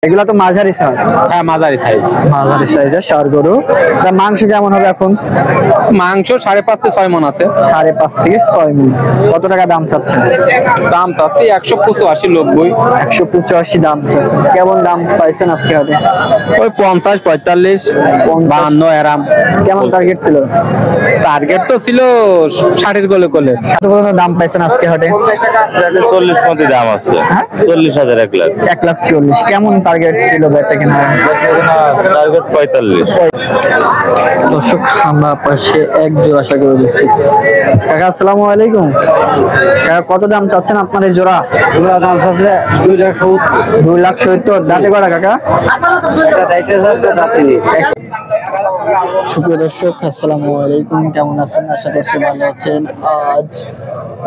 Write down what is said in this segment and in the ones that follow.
এগুলা তো মাঝারি সাইজ। হ্যাঁ মাঝারি সাইজ। মাঝারি সাইজের ষাঁড় গরু। মাংস কেমন হবে এখন? মাংস 5.5 থেকে 6 মণ আছে। 5.5 থেকে 6 মণ। কত টাকা দাম চাচ্ছেন? দাম চাচ্ছি 185 90। 185 দাম চাচ্ছেন। কেমন দাম পাইছেন আজকে হাটে? ওই 50 45 52 এরাম। কেমন টার্গেট ছিল? টার্গেট তো ছিল 60 কোলে কোলে। কত পর্যন্ত দাম পাইছেন আজকে হাটে? 40 মধ্যে দাম আছে। 40,000 1 লাখ। 1,40,000। কেমন টার্গেট ছিল বেচা কিনা? টার্গেট 45। দর্শক আমরা পাশে এক জোড়া আশা করে দিচ্ছি। কাকা আসসালামু আলাইকুম। কাকা কত দাম চাচ্ছেন আপনার এই জোড়া? দাম আছে 2,70,000। দাঁতে করা কাকা? সুপ্রিয় দর্শক আসসালামু আলাইকুম, কেমন আছেন? আশা করছি ভালো আছেন। আজ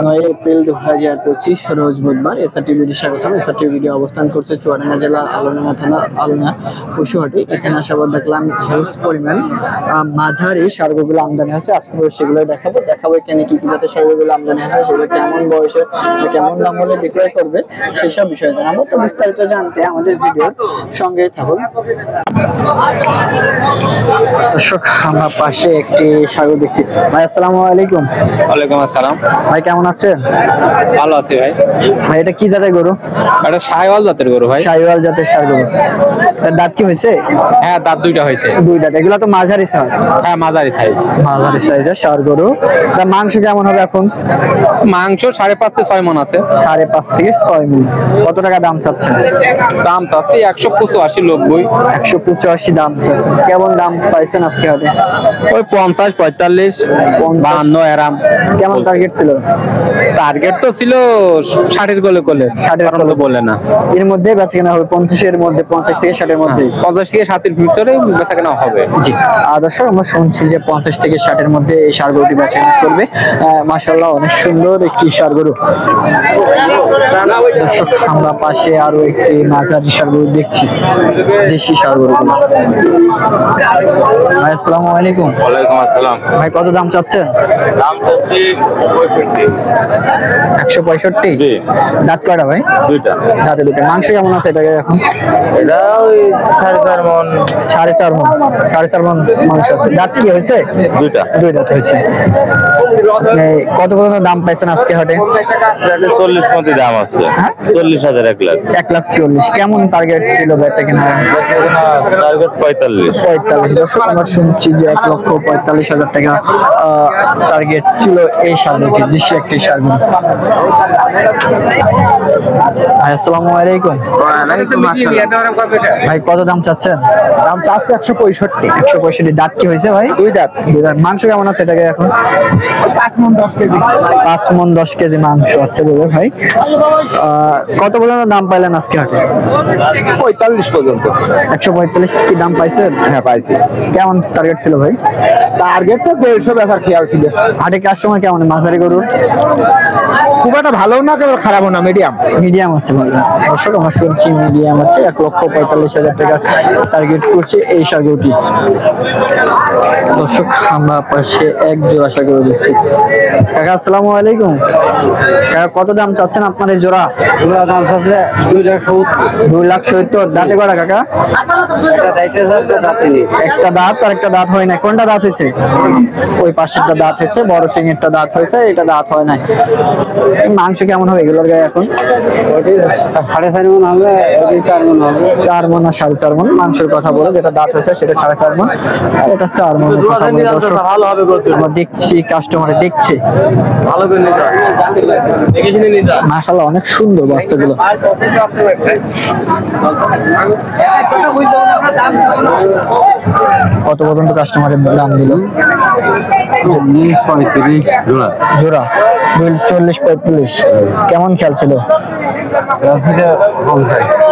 9 এপ্রিল 2025 রোজ বুধবার। এসআর টিভির স্বাগতম। এসআর টিভি অবস্থান করছে চুয়াডাঙ্গা জেলার আলোনা থানা আলোনা পশুহাটে। এখানে আসার দেখলাম হিউজ পরিমাণ মাঝারি ষাঁড়গুলো আমদানি হয়েছে। আজকে সেগুলো দেখাবো এখানে কি কি জাতের ষাঁড়গুলো আমদানি হয়েছে, সেগুলো কেমন বয়সে কেমন দাম হলে বিক্রয় করবে সেসব বিষয়ে জানাবো। তো বিস্তারিত জানতে আমাদের ভিডিওর সঙ্গেই থাকুন। দর্শক আমরা পাশে একটি ষাঁড় দেখছি। ভাই আসসালামু আলাইকুম। ওয়ালাইকুম আসসালাম। ভাই কেমন আছেন? ভালো আছি ভাই। ভাই এটা কি জাতের গরু? এটা শাইওয়াল জাতের গরু ভাই। শাইওয়াল জাতের ষাঁড় গরু। এর দাঁত কি হয়েছে? হ্যাঁ দাঁত দুইটা হয়েছে। দুই দাঁত। এগুলো তো মাঝারি সাইজ। হ্যাঁ মাঝারি সাইজ। মাঝারি সাইজের ষাঁড় গরু। তার মাংস কেমন হবে এখন? মাংস 5.5 থেকে 6 মণ আছে। 5.5 থেকে 6 মণ। কত টাকা দাম চাচ্ছেন? দাম চাচ্ছি 185 90। 185 দাম চাচ্ছেন। কেমন দাম পাইছেন আজকে হাটে? ওই 50 45 52 এরাম। কেমন টার্গেট ছিল? টার্গেট তো ছিল 60 কোলে কোলে। 60 কোলে বলে না। এর মধ্যে বেচা কেনা হবে 50 এর মধ্যে, 50 থেকে 60 এর মধ্যে। 50 থেকে 60 এর ভিতরে বেচা কেনা হবে। জি দর্শক আমরা শুনছি যে 50 থেকে 60 এর মধ্যে এই ষাঁড় গরুটি বেচা কেনা করবে। মাশাআল্লাহ অনেক সুন্দর একটি ষাঁড় গরু। দর্শক আমরা পাশে আরো একটি মাঝারি ষাঁড় গরু দেখছি, দেশি ষাঁড় গরু। ভাই আসসালামু আলাইকুম। ওয়ালাইকুম আসসালাম। ভাই কত দাম চাচ্ছেন? দাম চাচ্ছি 165। জি। দাঁত কয়টা ভাই? দুইটা। দাঁতে দুটো। মাংস কেমন আছে এটা এখন? এটা ওই 4.5 মণ। 4.5 মণ। 4.5 মণ মাংস আছে। দাঁত কি হয়েছে? দুইটা। দুই দাঁত হয়েছে। কত পর্যন্ত দাম পাইছেন আজকে হাটে? 40 মধ্যে দাম আছে। 40,000 1 লাখ। 1,40,000। কেমন টার্গেট ছিল বেচা কিনা? টার্গেট 45। 45। দর্শক আমরা শুনছি যে 1,45,000 টাকা টার্গেট ছিল এই ষাঁড়টি, দেশি একটি ষাঁড়। আসসালামু আলাইকুম। ভাই কত দাম চাচ্ছেন? দাম চাচ্ছে 165। 165। দাঁত কি হয়েছে ভাই? দুই দাঁত। মাংস কেমন আছে এটাকে এখন? 5 মণ 10 কেজি। 5 মণ 10 কেজি মাংস আছে বলে ভাই। কত পর্যন্ত দাম পাইলেন আজকে হাটে? 45 পর্যন্ত। 145 কি দাম পাইছেন? হ্যাঁ পাইছি। কেমন টার্গেট ছিল ভাই? টার্গেট তো 150 বেচার খেয়াল ছিল। হাটে কাস্টমার কেমন? মাঝারি গরুর খুব একটা ভালো না, কেবল খারাপও না, মিডিয়াম। মিডিয়াম আছে। দর্শক আমরা শুনছি মিডিয়াম আছে। 1,45,000 টাকা টার্গেট করছে এই ষাঁড় গরুটি। দর্শক আমরা পাশে এক জোড়া আশা করে দিচ্ছি। কাকা আসসালামু আলাইকুম। কাকা কত দাম চাচ্ছেন আপনার এই জোড়া? দাম চাচ্ছে 2,70,000। দাঁতে করা কাকা? একটা দাঁত আর একটা দাঁত হয় না। কোনটা দাঁত হয়েছে? ওই পাশেরটা দাঁত হয়েছে, বড় সিংয়েরটা দাঁত হয়েছে, এটা দাঁত হয় নাই। মাংস কেমন হবে এগুলোর গায়ে এখন? 4.5 মণ হবে, 4 মণ হবে। 4 মণ আর 4.5 মণ মাংসের কথা বলে, যেটা দাঁত হয়েছে সেটা 4.5 মণ আর এটা 4 মণ। ভালো হবে। আমরা দেখছি কাস্টমারে দেখছে ভালো করে নিতে হবে। দেখে শুনে নিতে হবে। মাশাআল্লাহ অনেক সুন্দর বাচ্চাগুলো। কত পর্যন্ত কাস্টমারের দাম দিল? 40-35 জোড়া। জোড়া 40-45। কেমন খেয়াল ছিল?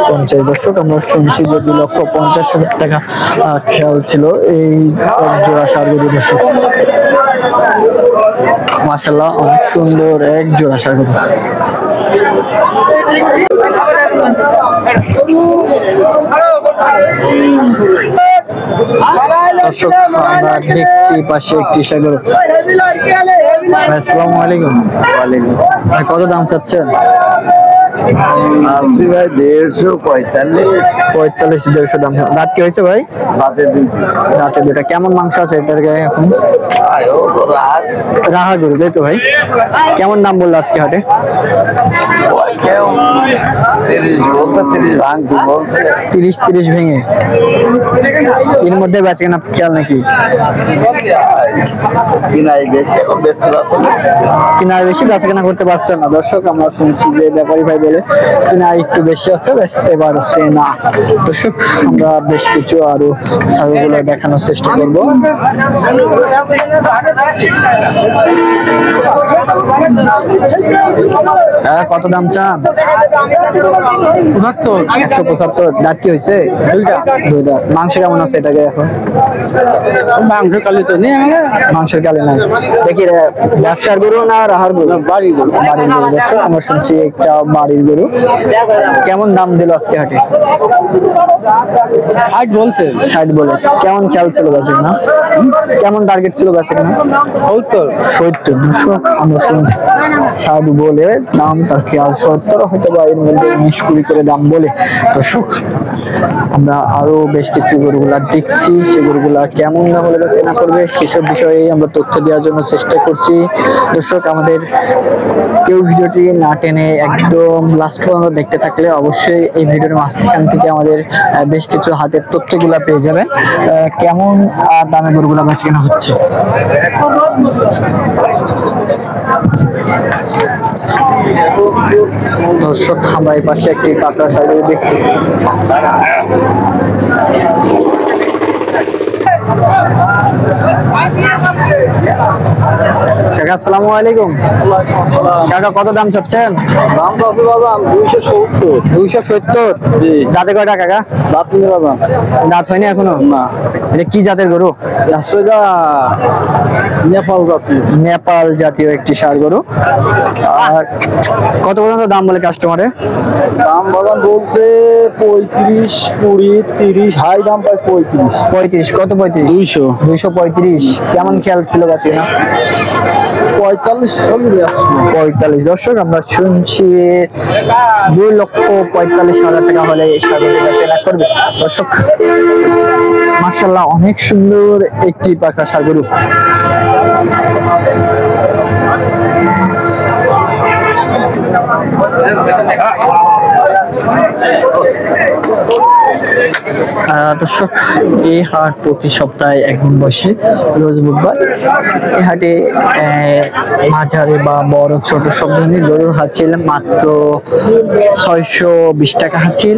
50। দর্শক আমরা শুনছি যে 2,50,000 টাকা খেয়াল ছিল এই জোড়া ষাঁড় গরু। দর্শক মাশাআল্লাহ অনেক সুন্দর এক জোড়া ষাঁড় গরু। দর্শক আমরা দেখছি পাশে একটি ষাঁড় গরু। আসসালামু আলাইকুম। ওয়ালাইকুম। কত দাম চাচ্ছেন? আশি ভাই 150, 45। 150 দাম। দাঁত কি হয়েছে ভাই? বাদে রাতে দুটা। কেমন মাংস আছে এটার গায়ে এখন? আয়ো তো রাত রাহা গরু তাই তো ভাই? কেমন দাম বললো আজকে হাটে? কেউ 30 বলছে, 30 ভাঙতি বলছে। 30 ভেঙে এর মধ্যে বেচে কেনা খেয়াল নাকি? কিনাই বেশি এখন বেচতে পারছে না। কিনার বেশি বেচা কেনা করতে পারছে না। দর্শক আমরা শুনছি যে ব্যাপারী ভাই বলে কিনা একটু বেশি হচ্ছে, বেচতে পারছে না। দর্শক আমরা বেশ কিছু আরো ছাগলগুলো দেখানোর চেষ্টা করবো। কত দাম চান? 175। দাঁত কি হয়েছে? দুই দাঁত। মাংস কেমন আছে এটাকে এখন? মাংসের কালি তো নেই, মাংসের কালে নাই। দেখি রে, ব্যবসার গরু না রাহার গরু? বাড়ি গরু। বাড়ির গরু। দর্শক আমরা শুনছি একটা বাড়ির গরু। কেমন দাম দিল আজকে হাটে? 60 বলতে। 60 বলে। কেমন খেয়াল ছিল বেচে কেনা? কেমন টার্গেট ছিল বেচে কেনা? 70। 70। দর্শক আমরা শুনছি 60 বলে দাম, তার খেয়াল 70, হয়তো বা এর মধ্যে 19-20 করে দাম বলে। দর্শক আমরা আরো বেশ কিছু গরুগুলা দেখছি, সে গরুগুলা কেমন দাম হলে বেচে না করবে সেসব বিষয়ে আমরা তথ্য দেওয়ার জন্য চেষ্টা করছি। দর্শক আমাদের কেউ ভিডিওটি না টেনে একদম লাস্ট পর্যন্ত দেখতে থাকলে অবশ্যই এই ভিডিওর মাঝখান থেকে আমাদের বেশ কিছু হাটের তথ্যগুলা পেয়ে যাবেন, কেমন দামে গরুগুলা বেচে কেনা হচ্ছে। দর্শক আমরা এই পাশে একটি কাঁকড়া সাইডে দেখছি। কাকা আসসালামু আলাইকুম। কাকা কত দাম চাচ্ছেন? দাম তো আছে বাজান 270। 270। জি। দাঁতে কয়টা কাকা? দাঁত নিয়ে বাজান। দাঁত হয়নি এখনো? না। এটা কি জাতের গরু? সেটা নেপাল জাতি। নেপাল জাতীয় একটি ষাঁড় গরু। আর কত পর্যন্ত দাম বলে কাস্টমারে? দাম বাজান বলছে 35, 20, 30, হাই দাম পাইছে 35। 35। কত 35? 200। 235। কেমন খেয়াল ছিল গাছে না? 45 হলে 45। দর্শক আমরা শুনছি 2,45,000 টাকা হলে এই ষাঁড়টা কেনা করবে। দর্শক মাশাআল্লাহ অনেক সুন্দর একটি পাকা ষাঁড় গরু। দর্শক এই হাট প্রতি সপ্তাহে একদিন বসে, রোজ বুধবার। এই হাটে মাঝারি বা বড় ছোট সব ধরনের গরুর হাঁচিল মাত্র 620 টাকা হাঁচিল,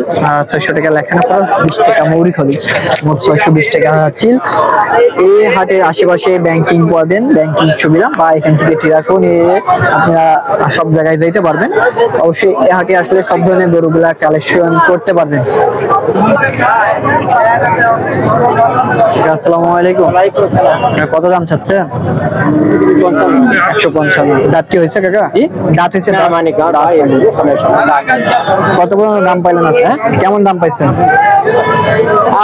600 টাকা লেখানো খরচ, 20 টাকা মৌরি খরচ, মোট 620 টাকা হাঁচিল। এই হাটের আশেপাশে ব্যাংকিং পাবেন, ব্যাংকিং সুবিধা, বা এখান থেকে টিরাকো নিয়ে আপনারা সব জায়গায় যেতে পারবেন। অবশ্যই এই হাটে আসলে সব ধরনের গরুগুলা কালেকশন করতে পারবেন। আসসালামু আলাইকুম। কত দাম চাচ্ছে? 155। দাঁত কি হয়েছে কাকা? দাঁত হয়েছে কত পর্যন্ত দাম পাইলেন? আছে কেমন দাম পাইছেন?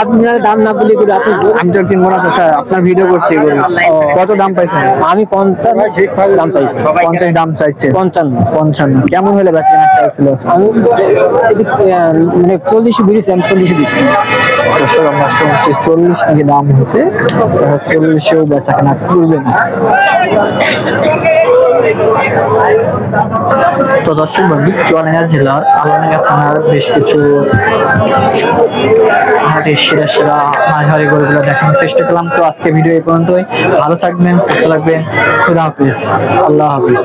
আপনার দাম না বলি আমি তো কিনবো না স্যার, আপনার ভিডিও করছি। কত দাম পাইছেন? আমি 50 দাম চাইছি। 50 দাম চাইছে। 55। কেমন হলে বেচা কেনা খেয়াল ছিল? আমি মানে 40 বেরিয়েছি, আমি 40 দিচ্ছি। দর্শক আমরা শুনছি 40 নাকি দাম হয়েছে, 40-এও বেচা কেনা করবেন। তো দর্শক বন্ধু, চুয়াডাঙ্গা জেলার আলমডাঙ্গা থানার বেশ কিছু হাটের সেরা সেরা মাঝারি গরুগুলো দেখানোর চেষ্টা করলাম। তো আজকে ভিডিও এই পর্যন্তই। ভালো থাকবেন, সুস্থ থাকবেন। খুদা হাফিজ, আল্লাহ হাফিজ।